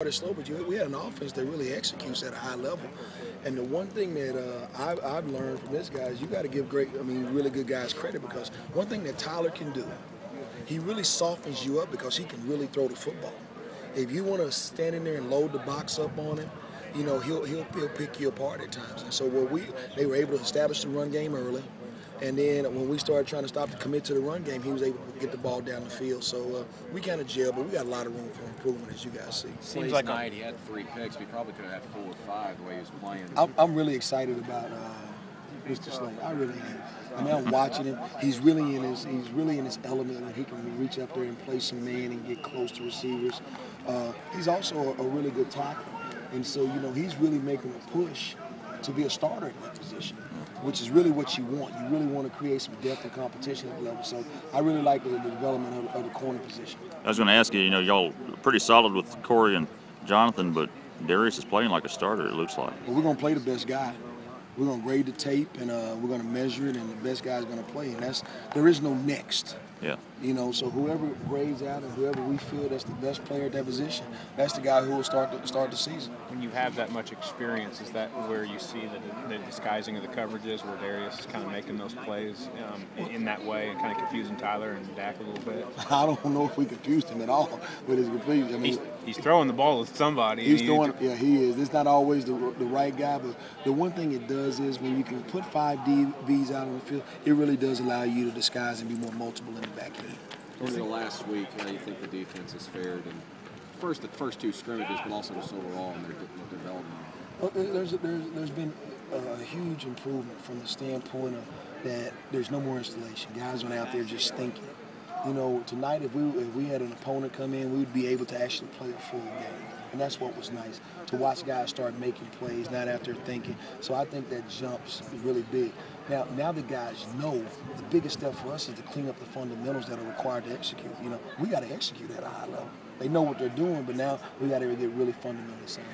started slow, but we had an offense that really executes at a high level. And the one thing that I've learned from this guy is you got to give really good guys credit, because one thing that Tyler can do, he really softens you up because he can really throw the football. If you want to stand in there and load the box up on him, you know, he'll pick you apart at times. And so they were able to establish the run game early. And then when we started trying to stop the commit to the run game, he was able to get the ball down the field. So we kind of gelled, but we got a lot of room for improvement, as you guys see. Seems like tonight he had 3 picks. We probably could have had 4 or 5 the way he was playing. I'm really excited about Mr. Slade. I really am. I mean, I'm watching him. He's really in his element, and he can reach up there and play some man and get close to receivers. He's also a really good tackler, and so he's really making a push to be a starter in that position, which is really what you want. You really want to create some depth and competition at the level. So I really like the development of the corner position. I was going to ask you, y'all pretty solid with Corey and Jonathan, but Darius is playing like a starter, it looks like. Well, we're going to play the best guy. We're going to grade the tape, and we're going to measure it, and the best guy's going to play. And there is no next. Yeah. So whoever grades out and whoever we feel that's the best player at that position, that's the guy who will start the season. When you have that much experience, is that where you see the disguising of the coverages, where Darius is kind of making those plays in that way and kind of confusing Tyler and Dak a little bit? I don't know if we confused him at all with his complete. I mean, he's throwing the ball with somebody. He's throwing. Yeah, he is. It's not always the right guy, but the one thing it does is when you can put 5 DBs out on the field, it really does allow you to disguise and be more multiple in the back end. Over the last week, how do you think the defense has fared? And the first 2 scrimmages, but also just overall in their development? Well, there's been a huge improvement from the standpoint of that there's no more installation. Guys aren't out there just thinking. Tonight if we had an opponent come in, we would be able to actually play a full game. And that's what was nice, to watch guys start making plays, not out there thinking. So I think that jump's really big. Now the guys know the biggest step for us is to clean up the fundamentals that are required to execute. We got to execute at a high level. They know what they're doing, but now we got to get really fundamentally sound.